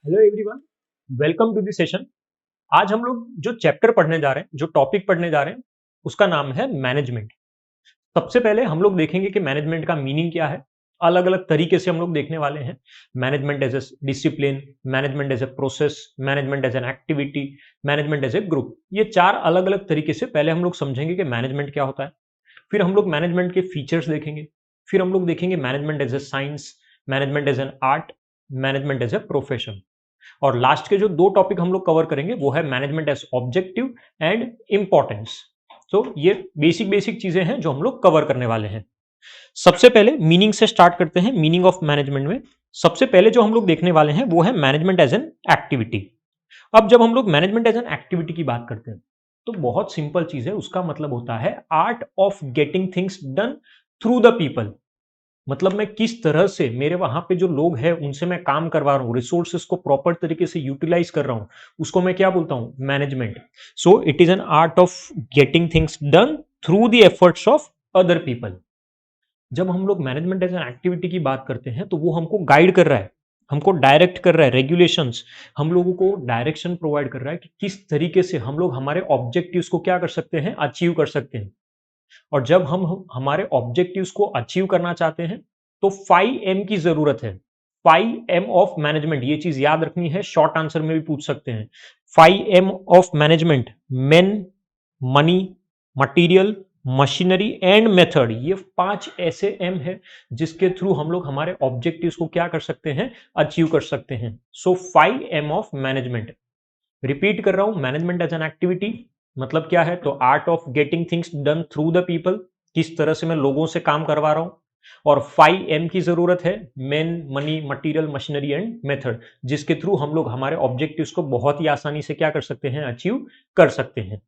Hello everyone, welcome to the session. आज हम लोग जो चैप्टर पढ़ने जा रहे हैं, जो टॉपिक पढ़ने जा रहे हैं, उसका नाम है मैनेजमेंट। सबसे पहले हम लोग देखेंगे कि मैनेजमेंट का मीनिंग क्या है। अलग अलग तरीके से हम लोग देखने वाले हैं। Management as a discipline, management as a process, management as an activity, management as a group. ये चार अलग अलग तरीके से पहले हम लोग समझेंगे कि मैनेजमेंट क्या होता है। फिर हम लोग मैनेजमेंट के फीचर्स देखेंगे। फिर हम लोग देखेंगे management as a science, management as an art, management as a profession. और लास्ट के जो दो टॉपिक हम लोग कवर करेंगे वो है management as objective and importance. तो ये बेसिक बेसिक चीजें हैं जो हम लोग कवर करने वाले हैं। सबसे पहले मीनिंग से स्टार्ट करते हैं। मीनिंग ऑफ मैनेजमेंट में सबसे पहले जो हम लोग देखने वाले हैं वो है मैनेजमेंट एज एन एक्टिविटी। अब जब हम लोग मैनेजमेंट एज एन एक्टिविटी की बात करते हैं तो बहुत सिंपल चीज है। उसका मतलब होता है art of getting things done through the people. मतलब मैं किस तरह से मेरे वहां पे जो लोग हैं उनसे मैं काम करवा रहा हूँ, रिसोर्सेस को प्रॉपर तरीके से यूटिलाइज कर रहा हूँ, उसको मैं क्या बोलता हूँ? Management. So it is an art of getting things done through the efforts of other people. जब हम लोग मैनेजमेंट एज एन एक्टिविटी की बात करते हैं तो वो हमको गाइड कर रहा है, हमको डायरेक्ट कर रहा है। रेगुलेशंस हम लोगों को डायरेक्शन प्रोवाइड कर रहा है कि किस तरीके से हम लोग हमारे ऑब्जेक्टिव्स को क्या कर सकते हैं, अचीव कर सकते हैं। और जब हम हमारे ऑब्जेक्टिव्स को अचीव करना चाहते हैं तो 5M की जरूरत है। 5M ऑफ मैनेजमेंट, ये चीज याद रखनी है, शॉर्ट आंसर में भी पूछ सकते हैं। 5M of management, main, money, material, machinery and method. ये 5 ऐसे एम है जिसके थ्रू हम लोग हमारे ऑब्जेक्टिव्स को क्या कर सकते हैं, अचीव कर सकते हैं। सो 5M ऑफ मैनेजमेंट। रिपीट कर रहा हूं, मैनेजमेंट एज एन एक्टिविटी मतलब क्या है? तो art of getting things done through the people, किस तरह से मैं लोगों से काम करवा रहा हूं। और 5M की जरूरत है, main, money, material, machinery and method, जिसके थ्रू हम लोग हमारे ऑब्जेक्टिव्स को बहुत ही आसानी से क्या कर सकते हैं, अचीव कर सकते हैं।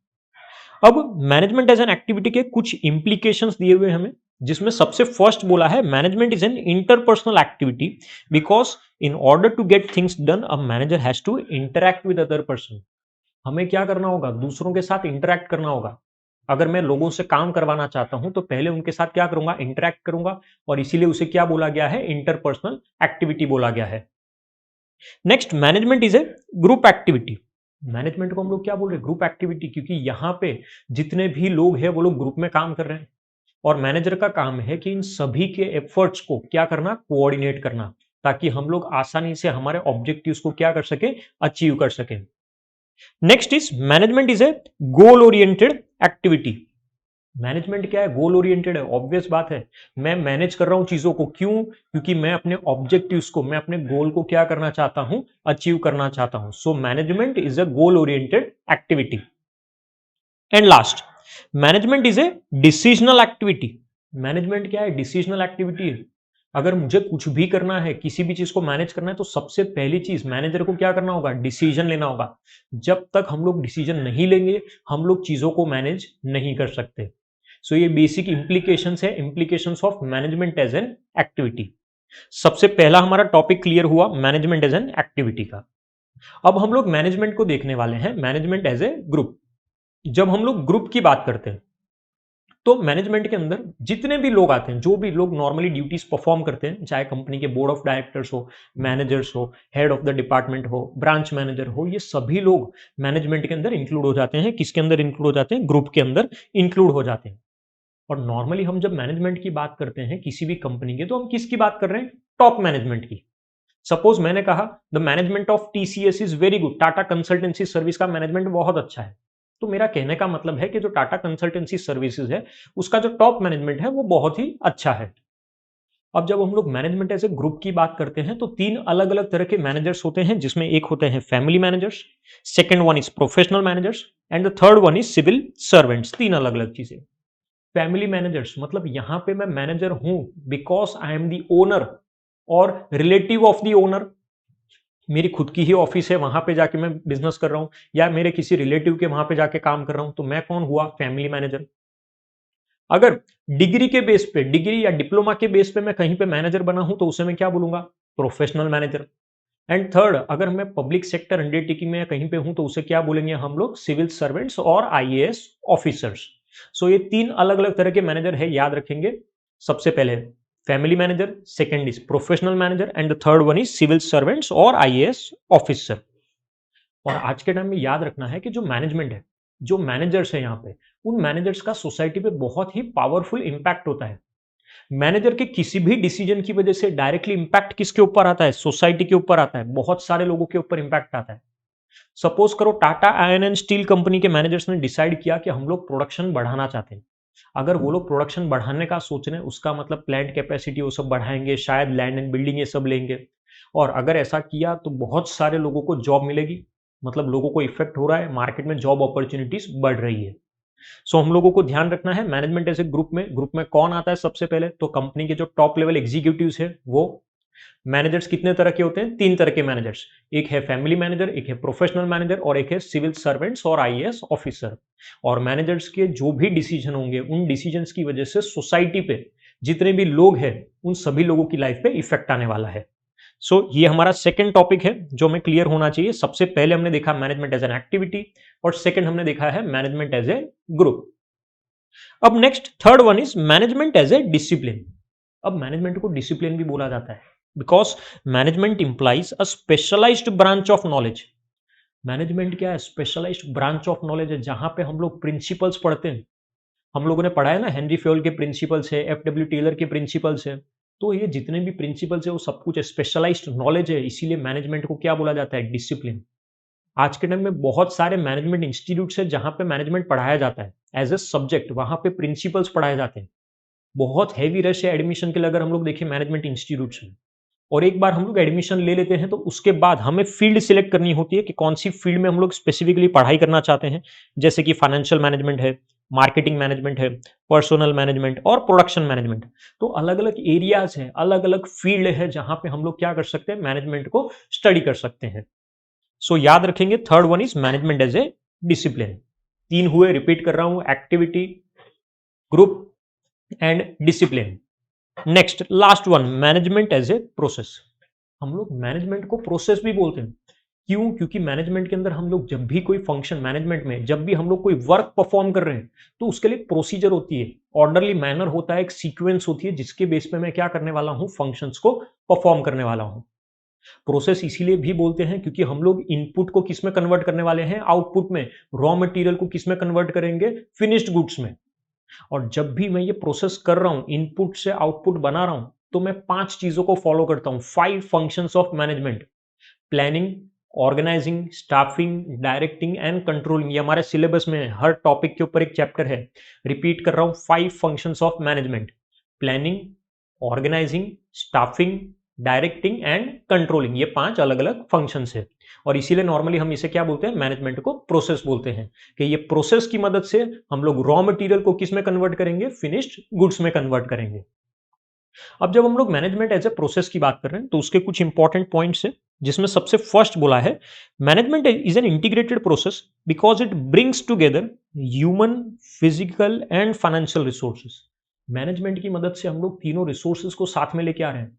अब मैनेजमेंट एज एन एक्टिविटी के कुछ इंप्लीकेशंस दिए हुए हमें, जिसमें सबसे फर्स्ट बोला है management is an interpersonal activity because in order to get things done a manager has to interact with other person. हमें क्या करना होगा? दूसरों के साथ इंटरैक्ट करना होगा। अगर मैं लोगों से काम करवाना चाहता हूं तो पहले उनके साथ क्या करूंगा? इंटरैक्ट करूंगा। और इसीलिए उसे क्या बोला गया है? इंटरपर्सनल एक्टिविटी बोला गया है। Next, management is A group activity. Management को हम लोग क्या बोल रहे हैं? ग्रुप एक्टिविटी, क्योंकि यहां पे जितने भी लोग हैं वो लोग ग्रुप में काम कर रहे हैं। और मैनेजर का काम है कि इन सभी के एफर्ट्स को क्या करना? कोऑर्डिनेट करना, ताकि हम लोग आसानी से हमारे ऑब्जेक्टिव्स को क्या कर सके? अचीव कर सके। Next is management is A goal oriented activity. Management क्या है? गोल ओरिएंटेड है। ऑब्वियस बात है, मैं मैनेज कर रहा हूं चीजों को। क्यों? क्योंकि मैं अपने ऑब्जेक्टिव्स को, मैं अपने गोल को क्या करना चाहता हूं? अचीव करना चाहता हूं। So management is a goal oriented activity. And last, management is A decisional activity. Management क्या है? डिसीजनल एक्टिविटी है। अगर मुझे कुछ भी करना है, किसी भी चीज को मैनेज करना है, तो सबसे पहली चीज मैनेजर को क्या करना होगा? डिसीजन लेना होगा। जब तक हम लोग डिसीजन नहीं लेंगे हम लोग चीजों को मैनेज नहीं कर सकते। सो ये बेसिक इंप्लीकेशंस है, implications of management as an activity. सबसे पहला हमारा टॉपिक क्लियर हुआ मैनेजमेंट एज एन एक्टिविटी का। अब हम लोग मैनेजमेंट को देखने वाले हैं मैनेजमेंट एज ए ग्रुप। जब हम लोग ग्रुप की बात करते हैं तो मैनेजमेंट के अंदर जितने भी लोग आते हैं, जो भी लोग नॉर्मली ड्यूटीज परफॉर्म करते हैं, चाहे कंपनी के बोर्ड ऑफ डायरेक्टर्स हो, मैनेजर्स हो, हेड ऑफ द डिपार्टमेंट हो, ब्रांच मैनेजर हो, ये सभी लोग मैनेजमेंट के अंदर इंक्लूड हो जाते हैं। किसके अंदर इंक्लूड हो जाते हैं? ग्रुप के अंदर इंक्लूड हो जाते हैं। और नॉर्मली हम जब मैनेजमेंट की बात करते हैं किसी भी कंपनी के, तो हम किसकी बात कर रहे हैं? टॉप मैनेजमेंट की। सपोज मैंने कहा the management of TCS is very good, Tata consultancy service का मैनेजमेंट बहुत अच्छा है। तो मेरा कहने का मतलब है कि जो टाटा कंसल्टेंसी सर्विसेज है उसका जो टॉप मैनेजमेंट है वो बहुत ही अच्छा है। अब जब हम लोग मैनेजमेंट एज ए ग्रुप की बात करते हैं तो तीन अलग अलग तरह के मैनेजर्स होते हैं, जिसमें एक होते हैं family managers, second one is professional managers and the third one is civil servants. तीन अलग अलग चीजें। फैमिली मैनेजर्स मतलब यहां पे मैं मैनेजर हूं because I am the owner और रिलेटिव ऑफ दी ओनर। मेरी खुद की ही ऑफिस है, वहां पे जाके मैं बिजनेस कर रहा हूं, या मेरे किसी रिलेटिव के वहां पे जाके काम कर रहा हूं, तो मैं कौन हुआ? Family manager. अगर डिग्री के बेस पे, डिग्री या डिप्लोमा के बेस पे मैं कहीं पे मैनेजर बना हूं तो उसे मैं क्या बोलूंगा? Professional manager. एंड थर्ड, अगर मैं पब्लिक सेक्टर अंडरटेकिंग में कहीं पे हूं तो उसे क्या बोलेंगे हम लोग? सिविल सर्वेंट्स और आईएएस ऑफिसर्स। सो ये तीन अलग अलग तरह के मैनेजर है, याद रखेंगे। सबसे पहले family manager, second is professional manager and the third one is civil servants और आईएएस ऑफिसर। और आज के टाइम में याद रखना है कि जो मैनेजमेंट है, जो मैनेजर्स है यहाँ पे, उन मैनेजर्स का सोसाइटी पे बहुत ही पावरफुल इंपैक्ट होता है। मैनेजर के किसी भी डिसीजन की वजह से डायरेक्टली इंपैक्ट किसके ऊपर आता है? सोसाइटी के ऊपर आता है, बहुत सारे लोगों के ऊपर इंपैक्ट आता है। सपोज करो Tata iron and steel company के मैनेजर्स ने डिसाइड किया कि हम लोग प्रोडक्शन बढ़ाना चाहते हैं। अगर वो लोग प्रोडक्शन बढ़ाने का सोच रहे हैं, उसका मतलब प्लांट कैपेसिटी वो सब बढ़ाएंगे, शायद लैंड एंड बिल्डिंग ये सब लेंगे। और अगर ऐसा किया तो बहुत सारे लोगों को जॉब मिलेगी, मतलब लोगों को इफेक्ट हो रहा है, मार्केट में जॉब अपॉर्चुनिटीज बढ़ रही है। सो हम लोगों को ध्यान रखना है मैनेजमेंट ऐसे ग्रुप में कौन आता है? सबसे पहले तो कंपनी के जो टॉप लेवल एग्जीक्यूटिव्स है वो। मैनेजर्स कितने तरह के होते हैं? 3 तरह के मैनेजर्स। एक है फैमिली मैनेजर, एक है प्रोफेशनल मैनेजर और एक है सिविल सर्वेंट्स और आईएएस ऑफिसर। और मैनेजर्स के जो भी डिसीजन होंगे, उन डिसीजंस की वजह से सोसाइटी पे जितने भी लोग हैं, उन सभी लोगों की लाइफ पे इफेक्ट आने वाला है। ये हमारा सेकंड टॉपिक है जो हमें क्लियर होना चाहिए। सबसे पहले हमने देखा मैनेजमेंट एज एन एक्टिविटी और सेकंड हमने देखा है मैनेजमेंट एज ए ग्रुप। अब next third one is management as a discipline. अब मैनेजमेंट को डिसिप्लिन भी बोला जाता है because management implies a specialised branch of knowledge. Management क्या है? स्पेशलाइज्ड ब्रांच ऑफ नॉलेज है, जहां पे हम लोग प्रिंसिपल्स पढ़ते हैं। हम लोगों ने पढ़ा है ना, हेनरी फ्योल के प्रिंसिपल्स है, एफ डब्ल्यू टेलर के प्रिंसिपल्स है। तो ये जितने भी प्रिंसिपल्स है वो सब कुछ स्पेशलाइज्ड नॉलेज है, इसीलिए मैनेजमेंट को क्या बोला जाता है? डिसिप्लिन। आज के टाइम में बहुत सारे मैनेजमेंट इंस्टीट्यूट्स है जहां पे मैनेजमेंट पढ़ाया जाता है एज ए सब्जेक्ट, वहां पे प्रिंसिपल्स पढ़ाए जाते हैं। बहुत हैवी रश है एडमिशन के लिए अगर हम लोग देखें मैनेजमेंट इंस्टीट्यूट्स में। और एक बार हम लोग एडमिशन ले लेते हैं तो उसके बाद हमें फील्ड सिलेक्ट करनी होती है कि कौन सी फील्ड में हम लोग स्पेसिफिकली पढ़ाई करना चाहते हैं। जैसे कि फाइनेंशियल मैनेजमेंट है, मार्केटिंग मैनेजमेंट है, पर्सनल मैनेजमेंट और प्रोडक्शन मैनेजमेंट। तो अलग अलग एरियाज है, अलग अलग फील्ड है जहां पे हम लोग क्या कर सकते हैं? मैनेजमेंट को स्टडी कर सकते हैं। याद रखेंगे third one is management as a discipline. 3 हुए, रिपीट कर रहा हूं, activity, group and discipline. Next last one management as a process. हम लोग मैनेजमेंट को प्रोसेस भी बोलते हैं। क्यों? क्योंकि मैनेजमेंट के अंदर हम लोग जब भी कोई फंक्शन, मैनेजमेंट में जब भी हम लोग कोई वर्क परफॉर्म कर रहे हैं तो उसके लिए प्रोसीजर होती है, ऑर्डरली मैनर होता है, एक सीक्वेंस होती है जिसके बेस पे मैं क्या करने वाला हूं? फंक्शंस को परफॉर्म करने वाला हूं। प्रोसेस इसीलिए भी बोलते हैं क्योंकि हम लोग इनपुट को किस में कन्वर्ट करने वाले हैं? आउटपुट में। रॉ मटेरियल को किस में कन्वर्ट करेंगे? फिनिश्ड गुड्स में। और जब भी मैं ये प्रोसेस कर रहा हूं, इनपुट से आउटपुट बना रहा हूं, तो मैं 5 चीजों को फॉलो करता हूं। 5 functions of management: planning, organising, staffing, directing and controlling. ये हमारे सिलेबस में है, हर टॉपिक के ऊपर एक चैप्टर है। रिपीट कर रहा हूं, 5 functions of management: planning, organising, staffing, directing and controlling. ये 5 अलग अलग फंक्शंस है और इसीलिए नॉर्मली हम इसे क्या बोलते हैं? मैनेजमेंट को प्रोसेस बोलते हैं कि ये प्रोसेस की मदद से हम लोग रॉ मटेरियल को किस में कन्वर्ट करेंगे? फिनिश्ड गुड्स में कन्वर्ट करेंगे। अब जब हम लोग मैनेजमेंट एज ए प्रोसेस की बात कर रहे हैं तो उसके कुछ इंपॉर्टेंट पॉइंट्स है, जिसमें सबसे फर्स्ट बोला है management is an integrated process because it brings together human, physical and financial resources. Management की मदद से हम लोग तीनों रिसोर्सेज को साथ में लेके आ रहे हैं।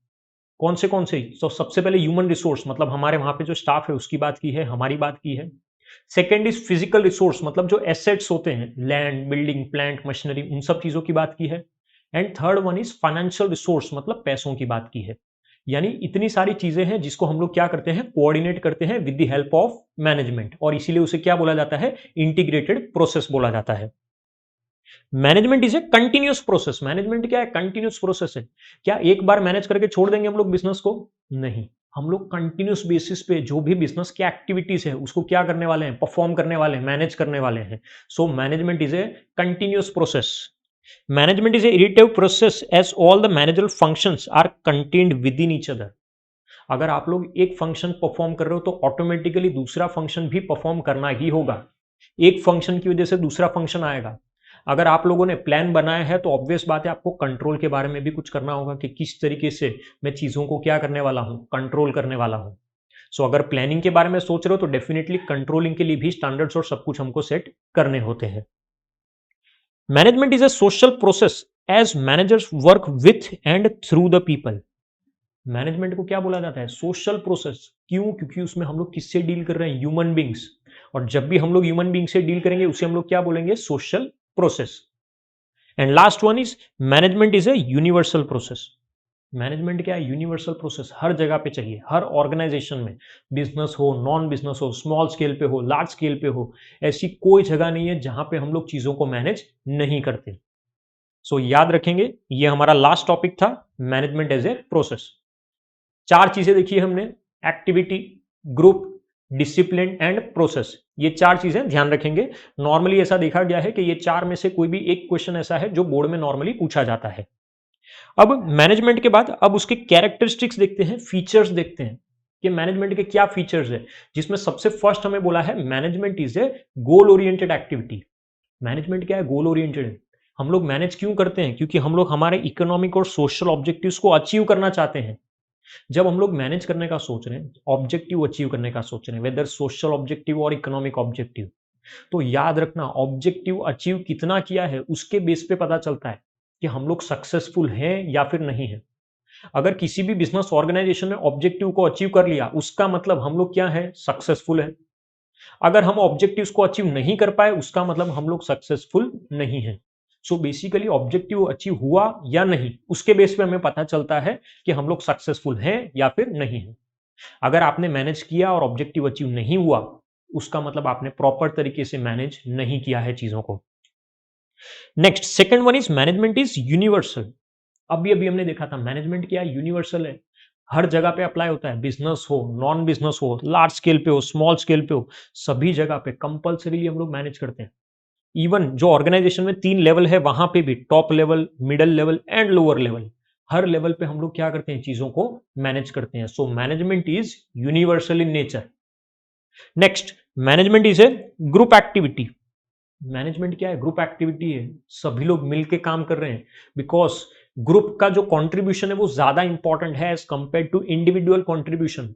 कौन से? तो सबसे पहले ह्यूमन रिसोर्स, मतलब हमारे वहां पे जो स्टाफ है उसकी बात की है, हमारी बात की है। सेकेंड इज फिजिकल रिसोर्स, मतलब जो एसेट्स होते हैं, लैंड, बिल्डिंग, प्लांट, मशीनरी, उन सब चीजों की बात की है। And third one is financial resource, मतलब पैसों की बात की है। यानी इतनी सारी चीजें हैं जिसको हम लोग क्या करते हैं? कोऑर्डिनेट करते हैं with the help of management, और इसीलिए उसे क्या बोला जाता है? इंटीग्रेटेड प्रोसेस बोला जाता है। Management is a continuous process. Management क्या है? कंटिन्यूस प्रोसेस है। क्या एक बार मैनेज करके छोड़ देंगे हम लोग बिजनेस को? नहीं, हम लोग कंटिन्यूस बेसिस पे जो भी बिजनेस की एक्टिविटीज है उसको क्या करने वाले हैं? परफॉर्म करने वाले हैं, मैनेज करने वाले हैं। Management is a continuous process. Management is a iterative process as all the managerial functions are contained within each other. अगर आप लोग एक फंक्शन परफॉर्म कर रहे हो तो ऑटोमेटिकली दूसरा फंक्शन भी परफॉर्म करना ही होगा। एक फंक्शन की वजह से दूसरा फंक्शन आएगा। अगर आप लोगों ने प्लान बनाया है तो ऑब्वियस बात है आपको कंट्रोल के बारे में भी कुछ करना होगा कि किस तरीके से मैं चीजों को क्या करने वाला हूं? कंट्रोल करने वाला हूं। अगर प्लानिंग के बारे में सोच रहे हो तो डेफिनेटली कंट्रोलिंग के लिए भी स्टैंडर्ड्स और सब कुछ हमको सेट करने होते हैं। Management is a social process as managers work with and through the people. Management को क्या बोला जाता है? Social process. क्यों? क्योंकि उसमें हम लोग किससे डील कर रहे हैं? Human beings. और जब भी हम लोग ह्यूमन बींग से डील करेंगे उसे हम लोग क्या बोलेंगे? Social process. And last one is management is a universal process. Management क्या है? यूनिवर्सल प्रोसेस, हर जगह पे चाहिए, हर ऑर्गेनाइजेशन में, बिजनेस हो, नॉन बिजनेस हो, स्मॉल स्केल पे हो, लार्ज स्केल पे हो, ऐसी कोई जगह नहीं है जहां पे हम लोग चीजों को मैनेज नहीं करते। सो याद रखेंगे, ये हमारा लास्ट टॉपिक था, मैनेजमेंट एज ए प्रोसेस। चार चीजें देखी हमने, activity, group, discipline and process. ये चार चीजें ध्यान रखेंगे। नॉर्मली ऐसा देखा गया है कि ये चार में से कोई भी एक क्वेश्चन ऐसा है जो बोर्ड में नॉर्मली पूछा जाता है। अब मैनेजमेंट के बाद अब उसके कैरेक्टरिस्टिक्स देखते हैं, फीचर्स देखते हैं कि मैनेजमेंट के क्या फीचर्स है, जिसमें सबसे फर्स्ट हमें बोला है management is A goal oriented activity. Management क्या है? गोल ओरिएंटेड है। हम लोग मैनेज क्यों करते हैं? क्योंकि हम लोग हमारे इकोनॉमिक और सोशल ऑब्जेक्टिव्स को अचीव करना चाहते हैं। जब हम लोग मैनेज करने का सोच रहे हैं, ऑब्जेक्टिव अचीव करने का सोच रहे हैं, वेदर सोशल ऑब्जेक्टिव और इकोनॉमिक ऑब्जेक्टिव, तो याद रखना ऑब्जेक्टिव अचीव कितना किया है उसके बेस पे पता चलता है कि हम लोग सक्सेसफुल हैं या फिर नहीं है। अगर किसी भी बिजनेस ऑर्गेनाइजेशन में ऑब्जेक्टिव को अचीव कर लिया, उसका मतलब हम लोग क्या है? सक्सेसफुल है। अगर हम ऑब्जेक्टिव्स को अचीव नहीं कर पाए, उसका मतलब हम लोग सक्सेसफुल नहीं है। सो बेसिकली ऑब्जेक्टिव अचीव हुआ या नहीं, उसके बेस पे हमें पता चलता है कि हम लोग सक्सेसफुल हैं या फिर नहीं है। अगर आपने मैनेज किया और ऑब्जेक्टिव अचीव नहीं हुआ, उसका मतलब आपने प्रॉपर तरीके से मैनेज नहीं किया है चीजों को। Next, second one is management is universal. अभी अभी हमने देखा था मैनेजमेंट क्या है? यूनिवर्सल है, हर जगह पे अप्लाई होता है, बिजनेस हो, नॉन बिजनेस हो, लार्ज स्केल पे हो, स्मॉल स्केल पे हो, सभी जगह पे कंपल्सरीली हम लोग मैनेज करते हैं। इवन जो ऑर्गेनाइजेशन में 3 लेवल है, वहां पे भी top level, middle level and lower level, her level पे हम लोग क्या करते हैं? चीजों को मैनेज करते हैं। So management is universal in nature. Next, management is A group activity. Management क्या है? ग्रुप एक्टिविटी है, सभी लोग मिलके काम कर रहे हैं, बिकॉज ग्रुप का जो कंट्रीब्यूशन है वो ज्यादा इंपॉर्टेंट है as compare to individual contribution.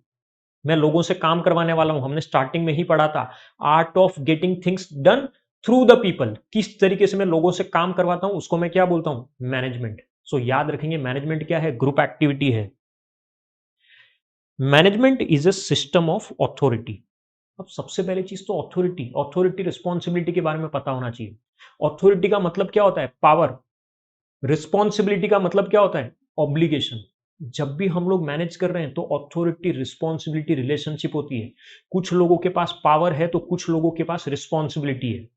मैं लोगों से काम करवाने वाला हूं, हमने स्टार्टिंग में ही पढ़ा था, art of getting things done through the people. किस तरीके से मैं लोगों से काम करवाता हूं, उसको मैं क्या बोलता हूं? मैनेजमेंट। सो याद रखेंगे, मैनेजमेंट क्या है? ग्रुप एक्टिविटी है। Management is a system of authority. अब सबसे पहले चीज तो ऑथोरिटी, ऑथोरिटी रिस्पॉन्सिबिलिटी के बारे में पता होना चाहिए। ऑथोरिटी का मतलब क्या होता है? पावर। रिस्पॉन्सिबिलिटी का मतलब क्या होता है? ऑब्लिगेशन। जब भी हम लोग मैनेज कर रहे हैं तो ऑथोरिटी रिस्पॉन्सिबिलिटी रिलेशनशिप होती है। कुछ लोगों के पास पावर है तो कुछ लोगों के पास रिस्पॉन्सिबिलिटी है।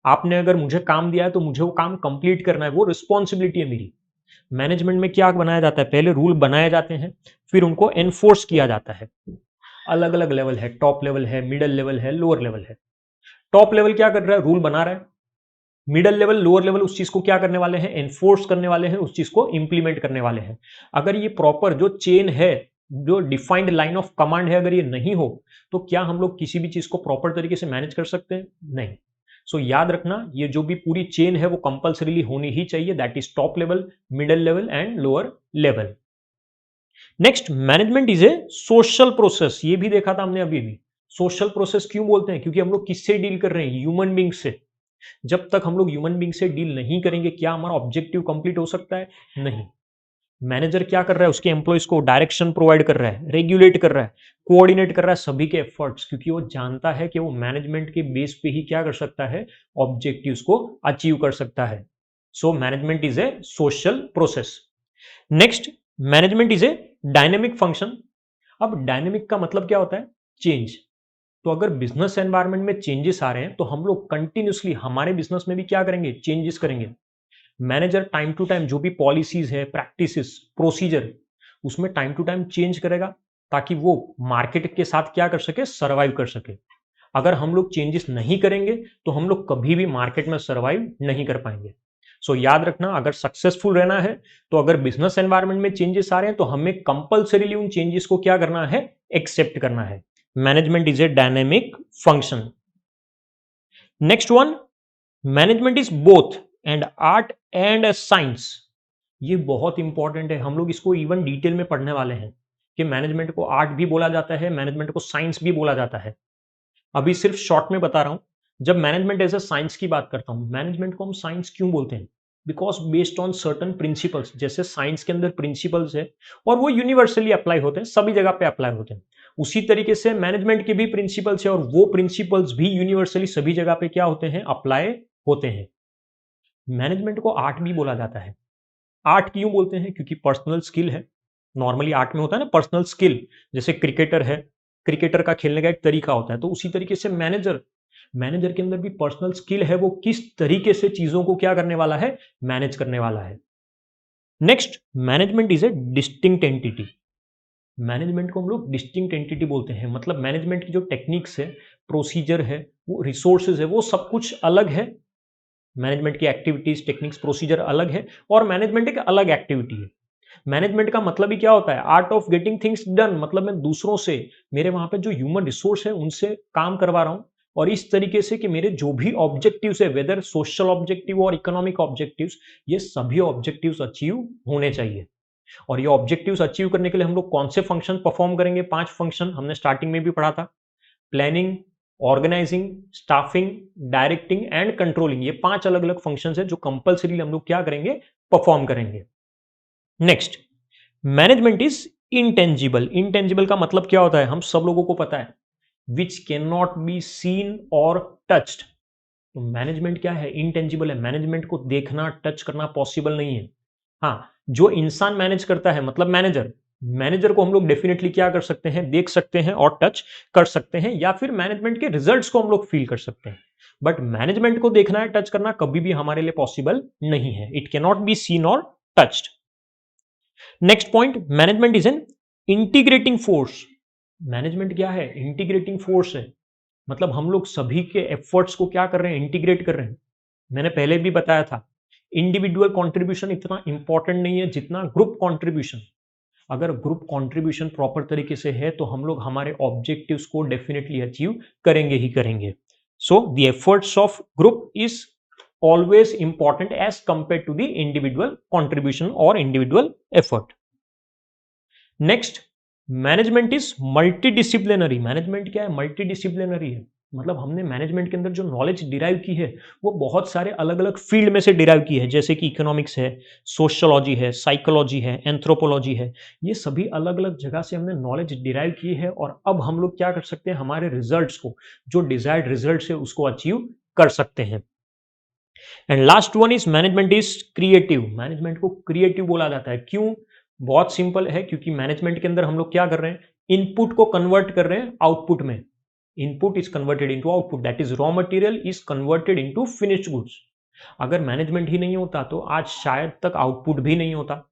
आपने अगर मुझे काम दिया है तो मुझे वो काम कंप्लीट करना है, वो रिस्पॉन्सिबिलिटी है मेरी। मैनेजमेंट में क्या बनाया जाता है? पहले रूल बनाए जाते हैं, फिर उनको एनफोर्स किया जाता है। अलग अलग लेवल है, टॉप लेवल है, मिडल लेवल है, लोअर लेवल है। टॉप लेवल क्या कर रहा है? रूल बना रहा है। मिडल लेवल, लोअर लेवल उस चीज को क्या करने वाले हैं? एनफोर्स करने वाले हैं, उस चीज को इंप्लीमेंट करने वाले हैं। अगर ये प्रॉपर जो चेन है, जो डिफाइंड लाइन ऑफ कमांड है, अगर ये नहीं हो, तो क्या हम लोग किसी भी चीज को प्रॉपर तरीके से मैनेज कर सकते हैं? नहीं। सो याद रखना, ये जो भी पूरी चेन है वो कंपल्सरीली होनी ही चाहिए, that is top level, middle level and lower level. Next, management is A social process. ये भी देखा था हमने अभी भी। सोशल प्रोसेस क्यों बोलते हैं? क्योंकि हम लोग किससे डील कर रहे हैं? ह्यूमन बींग से। जब तक हम लोग ह्यूमन बींग से डील नहीं करेंगे, क्या हमारा ऑब्जेक्टिव कंप्लीट हो सकता है? नहीं। मैनेजर क्या कर रहा है? उसके एम्प्लॉइज को डायरेक्शन प्रोवाइड कर रहा है, रेगुलेट कर रहा है, कोऑर्डिनेट कर रहा है सभी के एफर्ट्स, क्योंकि वो जानता है कि वो मैनेजमेंट के बेस पे ही क्या कर सकता है? ऑब्जेक्टिव्स को अचीव कर सकता है। So management is A social process. Next, management is A dynamic function. अब डायनेमिक का मतलब क्या होता है? चेंज। तो अगर बिजनेस एनवायरनमेंट में चेंजेस आ रहे हैं तो हम लोग कंटिन्यूसली हमारे बिजनेस में भी क्या करेंगे? चेंजेस करेंगे। मैनेजर टाइम टू टाइम जो भी पॉलिसीज है, प्रैक्टिसेस, प्रोसीजर, उसमें टाइम टू टाइम चेंज करेगा, ताकि वो मार्केट के साथ क्या कर सके? सर्वाइव कर सके। अगर हम लोग चेंजेस नहीं करेंगे तो हम लोग कभी भी मार्केट में सर्वाइव नहीं कर पाएंगे। सो याद रखना, अगर सक्सेसफुल रहना है तो अगर बिजनेस एनवायरनमेंट में चेंजेस आ रहे हैं तो हमें कंपल्सरीली उन चेंजेस को क्या करना है? एक्सेप्ट करना है। Management is A dynamic function. Next one, management is both and art and science. ये बहुत इंपॉर्टेंट है, हम लोग इसको इवन डिटेल में पढ़ने वाले हैं कि मैनेजमेंट को आर्ट भी बोला जाता है, मैनेजमेंट को साइंस भी बोला जाता है। अभी सिर्फ शॉर्ट में बता रहा हूं। जब मैनेजमेंट एज ए साइंस की बात करता हूं, मैनेजमेंट को हम साइंस क्यों बोलते हैं? Because based on certain principles, जैसे साइंस के अंदर प्रिंसिपल्स है और वो यूनिवर्सली अप्लाई होते हैं, सभी जगह पे अप्लाई होते हैं। उसी तरीके से मैनेजमेंट के भी प्रिंसिपल्स है और वो प्रिंसिपल्स भी यूनिवर्सली सभी जगह पे क्या होते हैं? अप्लाई होते हैं। मैनेजमेंट को आर्ट भी बोला जाता है। आर्ट क्यों बोलते हैं? क्योंकि पर्सनल स्किल है, नॉर्मली आर्ट में होता है ना पर्सनल स्किल, जैसे क्रिकेटर है, क्रिकेटर का खेलने का एक तरीका होता है, तो उसी तरीके से मैनेजर, मैनेजर के अंदर भी पर्सनल स्किल है, वो किस तरीके से चीजों को क्या करने वाला है, मैनेज करने वाला है। Next, management is A distinct entity. Management को हम लोग डिस्टिंक्ट एंटिटी बोलते हैं, मतलब मैनेजमेंट की जो टेक्निक्स है, प्रोसीजर है, वो रिसोर्सेज है, वो सब कुछ अलग है। मैनेजमेंट की एक्टिविटीज, टेक्निक्स, प्रोसीजर अलग है, और मैनेजमेंट एक अलग एक्टिविटी है। मैनेजमेंट का मतलब ही क्या होता है, art of getting things done, मतलब मैं दूसरों से, मेरे वहां पे जो ह्यूमन रिसोर्स है उनसे काम करवा रहा हूं, और इस तरीके से कि मेरे जो भी ऑब्जेक्टिव्स है, वेदर सोशल ऑब्जेक्टिव और इकोनॉमिक ऑब्जेक्टिव्स, ये सभी ऑब्जेक्टिव्स अचीव होने चाहिए। और ये ऑब्जेक्टिव्स अचीव करने के लिए हम लोग कौन से फंक्शन परफॉर्म करेंगे, 5 फंक्शन हमने स्टार्टिंग में भी पढ़ा था। Planning, organising, staffing, directing and controlling, ये 5 अलग अलग फंक्शन है जो कंपल्सरी हम लोग क्या करेंगे, परफॉर्म करेंगे। Next, management is intangible. Intangible का मतलब क्या होता है, हम सब लोगों को पता है, which can not be seen और टच्ड। तो मैनेजमेंट क्या है, इंटेंजिबल है, मैनेजमेंट को देखना, टच करना पॉसिबल नहीं है। हाँ, जो इंसान मैनेज करता है, मतलब मैनेजर, मैनेजर को हम लोग डेफिनेटली क्या कर सकते हैं, देख सकते हैं और टच कर सकते हैं, या फिर मैनेजमेंट के रिजल्ट्स को हम लोग फील कर सकते हैं। बट मैनेजमेंट को देखना है, टच करना कभी भी हमारे लिए पॉसिबल नहीं है। It can not be seen और touched. Next point, management is an integrating force. Management क्या है, इंटीग्रेटिंग फोर्स है, मतलब हम लोग सभी के एफर्ट्स को क्या कर रहे हैं, इंटीग्रेट कर रहे हैं। मैंने पहले भी बताया था, इंडिविजुअल कंट्रीब्यूशन इतना इंपॉर्टेंट नहीं है जितना ग्रुप कंट्रीब्यूशन। अगर ग्रुप कंट्रीब्यूशन प्रॉपर तरीके से है तो हम लोग हमारे ऑब्जेक्टिव्स को डेफिनेटली अचीव करेंगे ही करेंगे। So the efforts of group is always important as compare to the individual contribution और individual effort. Next, management is multidisciplinary. Management क्या है, मल्टीडिसिप्लिनरी है, मतलब हमने मैनेजमेंट के अंदर जो नॉलेज डिराइव की है वो बहुत सारे अलग अलग फील्ड में से डिराइव की है, जैसे कि इकोनॉमिक्स है, सोशियोलॉजी है, साइकोलॉजी है, एंथ्रोपोलॉजी है। ये सभी अलग अलग जगह से हमने नॉलेज डिराइव की है, और अब हम लोग क्या कर सकते हैं, हमारे रिजल्ट्स को, जो डिजायर्ड रिजल्ट्स है उसको अचीव कर सकते हैं। And last one is management is creative. Management को क्रिएटिव बोला जाता है, क्यों, बहुत सिंपल है, क्योंकि मैनेजमेंट के अंदर हम लोग क्या कर रहे हैं, इनपुट को कन्वर्ट कर रहे हैं आउटपुट में। Input is converted into output, that is raw material is converted into finished goods. अगर मैनेजमेंट ही नहीं होता तो आज शायद तक आउटपुट भी नहीं होता,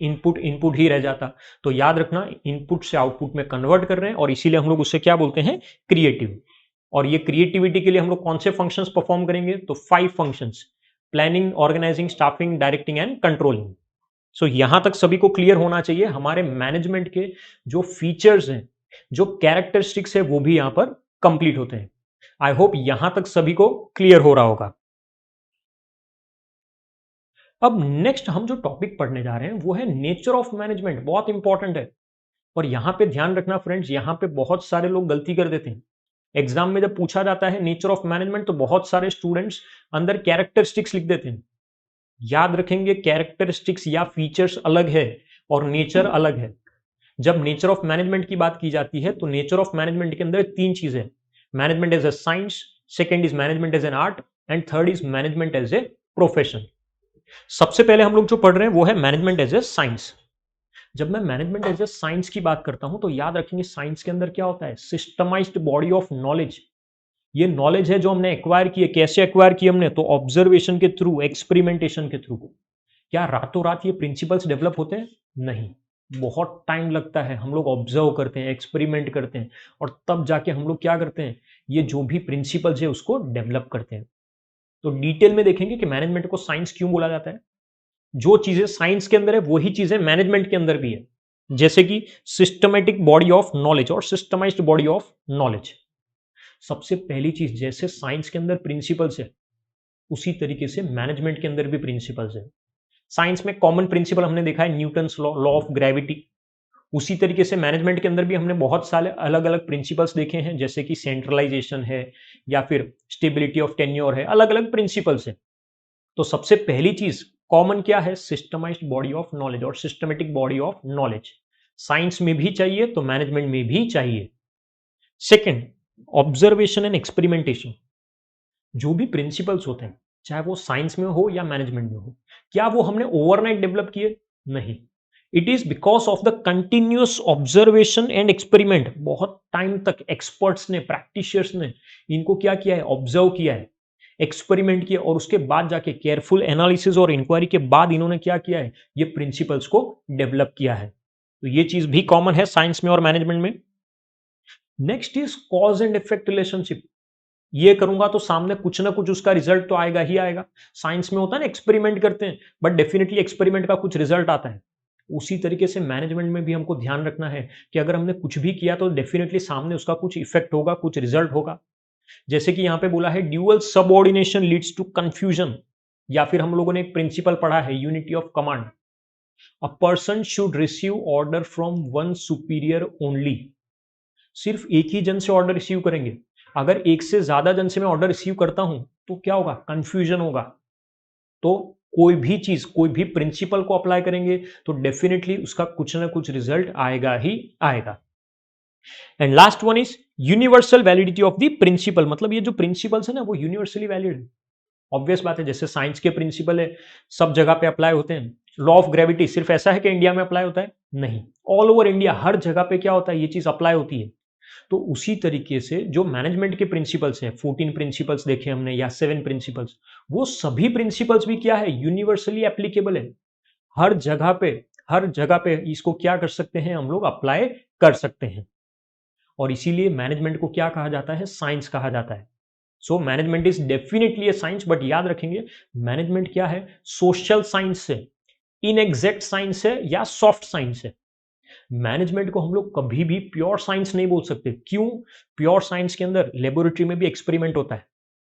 इनपुट इनपुट ही रह जाता। तो याद रखना, इनपुट से आउटपुट में कन्वर्ट कर रहे हैं, और इसीलिए हम लोग उससे क्या बोलते हैं, क्रिएटिव। और ये क्रिएटिविटी के लिए हम लोग कौन से फंक्शंस परफॉर्म करेंगे, तो 5 functions, planning, organising, staffing, directing and controlling. So यहां तक सभी को क्लियर होना चाहिए, हमारे मैनेजमेंट के जो फीचर्स हैं, जो कैरेक्टरिस्टिक्स है, वो भी यहां पर कंप्लीट होते हैं। आई होप यहां तक सभी को क्लियर हो रहा होगा। अब नेक्स्ट हम जो टॉपिक पढ़ने जा रहे हैं वो है नेचर ऑफ मैनेजमेंट, बहुत इंपॉर्टेंट है। और यहां पे ध्यान रखना फ्रेंड्स, यहां पे बहुत सारे लोग गलती कर देते हैं। एग्जाम में जब पूछा जाता है नेचर ऑफ मैनेजमेंट, तो बहुत सारे स्टूडेंट्स अंदर कैरेक्टरिस्टिक्स लिख देते हैं। याद रखेंगे, कैरेक्टरिस्टिक्स या फीचर्स अलग है और नेचर अलग है। जब नेचर ऑफ मैनेजमेंट की बात की जाती है तो नेचर ऑफ मैनेजमेंट के अंदर 3 चीजें, management as a science, second is management as an art, and third is management as a profession. सबसे पहले हम लोग जो पढ़ रहे हैं वो है मैनेजमेंट एज ए साइंस। जब मैं मैनेजमेंट एज ए साइंस की बात करता हूं तो याद रखेंगे, साइंस के अंदर क्या होता है, सिस्टमाइज्ड बॉडी ऑफ नॉलेज। ये नॉलेज है जो हमने एक्वायर की है, कैसे एक्वायर की हमने, तो ऑब्जर्वेशन के थ्रू, एक्सपेरिमेंटेशन के थ्रू। क्या रातों रात ये प्रिंसिपल्स डेवलप होते हैं, नहीं, बहुत टाइम लगता है। हम लोग ऑब्जर्व करते हैं, एक्सपेरिमेंट करते हैं, और तब जाके हम लोग क्या करते हैं, ये जो भी प्रिंसिपल्स है उसको डेवलप करते हैं। तो डिटेल में देखेंगे कि मैनेजमेंट को साइंस क्यों बोला जाता है। जो चीजें साइंस के अंदर है वही चीजें मैनेजमेंट के अंदर भी है, जैसे कि सिस्टमेटिक बॉडी ऑफ नॉलेज और सिस्टमाइज्ड बॉडी ऑफ नॉलेज। सबसे पहली चीज, जैसे साइंस के अंदर प्रिंसिपल्स है उसी तरीके से मैनेजमेंट के अंदर भी प्रिंसिपल्स है। साइंस में कॉमन प्रिंसिपल हमने देखा है Newton's law, law of gravity. उसी तरीके से मैनेजमेंट के अंदर भी हमने बहुत सारे अलग अलग प्रिंसिपल्स देखे हैं, जैसे कि सेंट्रलाइजेशन है या फिर स्टेबिलिटी ऑफ टेन्योर है, अलग अलग प्रिंसिपल्स है। तो सबसे पहली चीज कॉमन क्या है, सिस्टमाइज्ड बॉडी ऑफ नॉलेज और systematic body of knowledge. Science में भी चाहिए तो मैनेजमेंट में भी चाहिए। Second, observation and experimentation. जो भी प्रिंसिपल्स होते हैं, चाहे वो साइंस में हो या मैनेजमेंट में हो, क्या वो हमने ओवरनाइट डेवलप किए, नहीं। It is because of the continuous observation and experiment. बहुत टाइम तक एक्सपर्ट्स ने, प्रैक्टिशनर्स ने इनको क्या किया है, ऑब्जर्व किया है, एक्सपेरिमेंट किया, और उसके बाद जाके केयरफुल एनालिसिस और इंक्वायरी के बाद इन्होंने क्या किया है, ये प्रिंसिपल्स को डेवलप किया है। तो ये चीज भी कॉमन है साइंस में और मैनेजमेंट में। Next is cause and effect relationship. ये करूंगा तो सामने कुछ ना कुछ उसका रिजल्ट तो आएगा ही आएगा। साइंस में होता है ना, एक्सपेरिमेंट करते हैं बट डेफिनेटली एक्सपेरिमेंट का कुछ रिजल्ट आता है। उसी तरीके से मैनेजमेंट में भी हमको ध्यान रखना है कि अगर हमने कुछ भी किया तो डेफिनेटली सामने उसका कुछ इफेक्ट होगा, कुछ रिजल्ट होगा। जैसे कि यहां पे बोला है dual subordination leads to confusion, या फिर हम लोगों ने एक प्रिंसिपल पढ़ा है, unity of command. A person should receive order from one superior only. सिर्फ एक ही जन से ऑर्डर रिसीव करेंगे, अगर एक से ज्यादा जन से मैं ऑर्डर रिसीव करता हूं तो क्या होगा, कंफ्यूजन होगा। तो कोई भी चीज, कोई भी प्रिंसिपल को अप्लाई करेंगे तो डेफिनेटली उसका कुछ ना कुछ रिजल्ट आएगा ही आएगा। And last one is universal validity of the principle. मतलब ये जो प्रिंसिपल्स है ना, वो यूनिवर्सली वैलिड है। ऑब्वियस बात है, जैसे साइंस के प्रिंसिपल है, सब जगह पे अप्लाई होते हैं। लॉ ऑफ ग्रेविटी सिर्फ ऐसा है कि इंडिया में अप्लाई होता है? नहीं, ऑल ओवर इंडिया हर जगह पे क्या होता है, ये चीज अप्लाई होती है। तो उसी तरीके से जो मैनेजमेंट के प्रिंसिपल्स हैं, 14 प्रिंसिपल्स देखे हमने या 7 प्रिंसिपल्स, वो सभी प्रिंसिपल्स भी क्या है, यूनिवर्सली एप्लीकेबल है। हर जगह पे, हर जगह पे इसको क्या कर सकते हैं, हम लोग अप्लाई कर सकते हैं। और इसीलिए मैनेजमेंट को क्या कहा जाता है, साइंस कहा जाता है। So management is definitely A science, but याद रखेंगे मैनेजमेंट क्या है, सोशल साइंस है, इनएग्जैक्ट साइंस है या सॉफ्ट साइंस है। मैनेजमेंट को हम लोग कभी भी प्योर साइंस नहीं बोल सकते। क्यों? प्योर साइंस के अंदर लेबोरेटरी में भी एक्सपेरिमेंट होता है।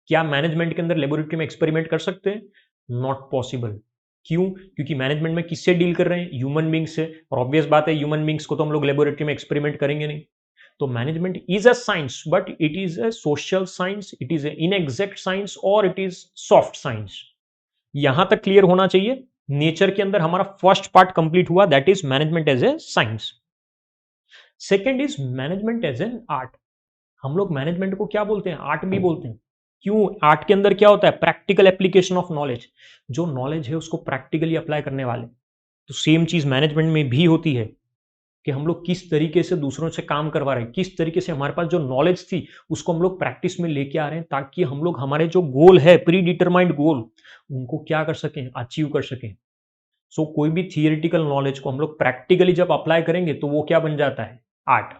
क्या मैनेजमेंट के अंदर लेबोरेटरी में एक्सपेरिमेंट कर सकते हैं? Not possible. क्यों? क्योंकि मैनेजमेंट में किससे डील कर रहे हैं, ह्यूमन बींग्स से, और ऑब्वियस बात है ह्यूमन बींग्स को तो हम लोग लेबोरेटरी में एक्सपेरिमेंट करेंगे नहीं। तो management is a science, but it is a social science, it is a inexact science, और इट इज सॉफ्ट साइंस। यहां तक क्लियर होना चाहिए। नेचर के अंदर हमारा फर्स्ट पार्ट कंप्लीट हुआ, that is management as a science. Second is management as an art. हम लोग मैनेजमेंट को क्या बोलते हैं, आर्ट भी बोलते हैं। क्यों? आर्ट के अंदर क्या होता है, प्रैक्टिकल एप्लीकेशन ऑफ नॉलेज। जो नॉलेज है उसको प्रैक्टिकली अप्लाई करने वाले। तो सेम चीज मैनेजमेंट में भी होती है कि हम लोग किस तरीके से दूसरों से काम करवा रहे हैं, किस तरीके से हमारे पास जो नॉलेज थी उसको हम लोग प्रैक्टिस में लेके आ रहे हैं, ताकि हम लोग हमारे जो गोल है, प्री डिटरमाइंड गोल, उनको क्या कर सकें, अचीव कर सकें। सो कोई भी थियोरिटिकल नॉलेज को हम लोग प्रैक्टिकली जब अप्लाई करेंगे तो वो क्या बन जाता है, art.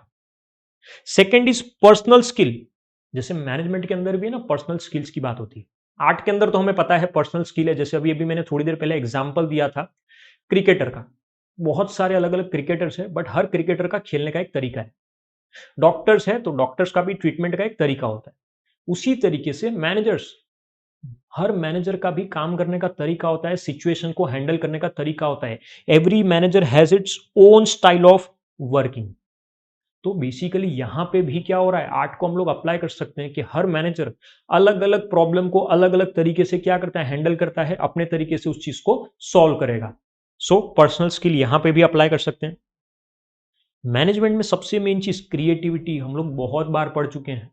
Second is personal skill. जैसे मैनेजमेंट के अंदर भी ना पर्सनल स्किल्स की बात होती है। आर्ट के अंदर तो हमें पता है पर्सनल स्किल है, जैसे अभी अभी मैंने थोड़ी देर पहले एग्जांपल दिया था क्रिकेटर का। बहुत सारे अलग अलग क्रिकेटर्स हैं, बट हर क्रिकेटर का खेलने का एक तरीका है। डॉक्टर्स हैं तो डॉक्टर्स का भी ट्रीटमेंट का एक तरीका होता है। उसी तरीके से मैनेजर्स, हर मैनेजर का भी काम करने का तरीका होता है, सिचुएशन को हैंडल करने का तरीका होता है। Every manager has its own style of working. तो बेसिकली यहां पे भी क्या हो रहा है, आर्ट को हम लोग अप्लाई कर सकते हैं कि हर मैनेजर अलग अलग प्रॉब्लम को अलग अलग तरीके से क्या करता है, हैंडल करता है, अपने तरीके से उस चीज को सॉल्व करेगा। सो पर्सनल स्किल यहां पे भी अप्लाई कर सकते हैं। मैनेजमेंट में सबसे मेन चीज क्रिएटिविटी, हम लोग बहुत बार पढ़ चुके हैं।